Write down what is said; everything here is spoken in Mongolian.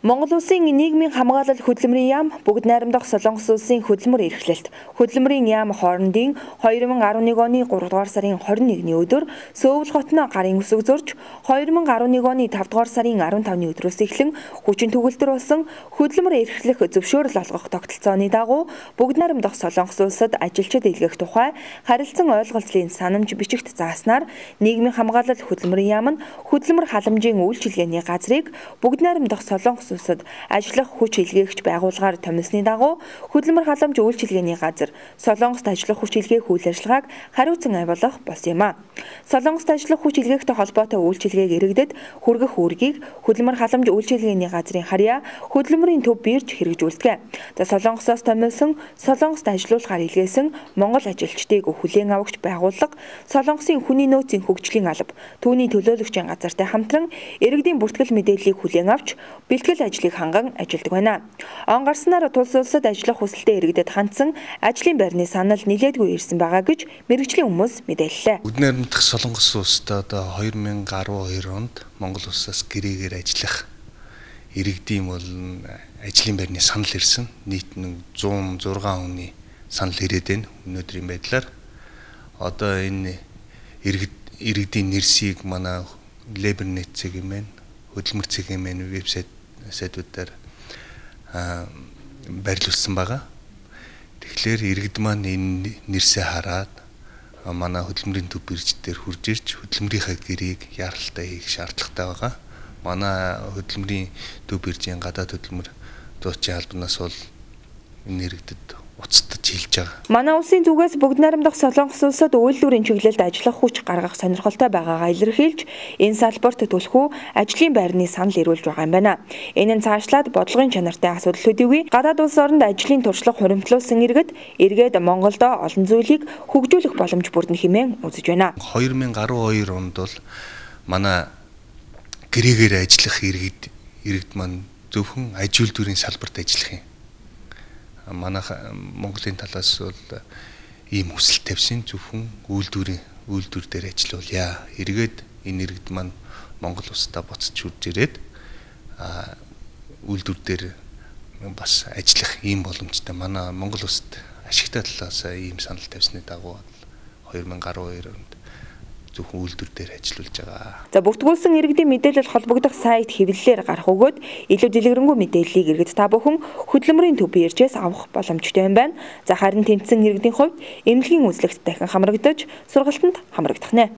Монгол Улсын нийгмийн хамгаалал хөдөлмөрийн яам бүгд найрамдах Солонгос улсын хөдөлмөр эрхлэлт. Хөдөлмөрийн яам хоорондын 2011 оны 3 дугаар сарын 21-ний өдөр Сөүл хотно гарын үсэг зурж 2011 оны 5 дугаар сарын 15-ны өдрөөс эхлэн хүчин төгөлдөр болсон хөдөлмөр эрхлэх зөвшөөрөл олгох тогтолцооны дагуу бүгд найрамдах Солонгос улсад ажилчид илгээх тухай харилцан ойлголцлын санамж бичигт зааснаар нийгмийн хамгаалал хөдөлмөрийн яам нь хөдөлмөр халамжийн үйлчилгээний газрыг бүгд найрамдах Солонгос улсад ажиллах хүч илгээгч байгууллагаар томилсны дагуу хөдөлмөр халамж үйлчилгээний газар Солонгост ажиллах хүч илгээх үйл ажиллагааг хариуцсан авилгах болсон юм а. Солонгост ажиллах хүч илгээхтэй холбоотой үйлчилгээг иргэдэд хүргэх үүргийг хөдөлмөр халамж үйлчилгээний газрын харьяа хөдөлмөрийн төв бирж хэрэгжүүлдэг. За Солонгосоос томилсон Солонгост ажиллуулахаар илгээсэн Монгол ажилчдыг хүлээн авагч байгууллага Солонгосын хүний нөөцийн хөгжлийн алба түүний төлөөлөгчийн газартай хамтран иргэдийн бүртгэл мэдээллийг хүлээн авч бэлтгэл ажлыг ханган ажилладаг байна. Он гарснаар тулс улсад ажиллах хүсэлтэй иргэдэд хандсан ажлын байрны санал нилээдгүй ирсэн байгаа гэж мэргэжлийн хүмүүс мэдээллээ. Бүгд найрамдах Солонгос улсад одоо 2012 онд Монгол улсаас гэрээгээр ажиллах иргэдийн бол ажлын байрны санал ирсэн. Нийт нь 106 хүний санал ирээд байна. Өнөөдрийн байдлаар одоо энэ иргэдийн нэрсийг манай Лебернет цэгийн хөдөлмөр цэгийн вебсайтуудаар байрлуулсан байгаа. Тэгэхээр иргэд маань энэ нэрсээ хараад манай хөдөлмөрийн төв бирж дээр хурж ирж хөдөлмөрийнхаа гэрээг яаралтай хийх шаардлагатай байгаа. Манай хөдөлмөрийн төв биржийн гадаад хөдөлмөр зуучин албанаас бол энэ иргэдэд уцтаж хэлж байгаа. Манай улсын зүгээс бүгд найрамдах Солонгос улсад үйлдвэрийн чиглэлд ажиллах хүч гаргах сонирхолтой байгаагаа илэрхийлж, энэ салбарт түлхүү ажлын байрны санал ирүүлж байгаа юм байна. Энэ нь цаашлаад бодлогын чанартай асуудал төдийгүй гадаад улс оронд ажлын туршлага хуримтлуулсан иргэд эргээд Монголдо олон зүйлийг хөгжүүлэх боломж бүрдэн хэмээн үзэж байна. 2012 онд бол манай гэрээгээр ажиллах иргэд маань зөвхөн аж үйлдвэрийн салбарт ажиллах юм. Манай Монголын талаас бол ийм хүсэл тавьсан зөвхөн үйлдвэр дээр ажиллаулъя. Эргээд энэ иргэд маань Монгол улстай буцаж хурж ирээд үйлдвэр дээр бас ажиллах ийм боломжтой. Манай Монгол улсад ашигтай талаас ийм санал тавьсны дагуу 2012 онд зөвхөн үйлдвэр дээр ажиллаулж байгаа. За бүртгүүлсэн иргэдийн мэдээлэл холбогдох сайт хэвлэлээр гарах өгөөд илүү дэлгэрэнгүй мэдээллийг иргэд та бүхэн хөдөлмөрийн төв биржээс авах боломжтой юм байна. За харин тэнцсэн иргэдийн хувьд эмнэлгийн үзлэгт дахин хамрагдаж сургалтанд хамрагдах нэ.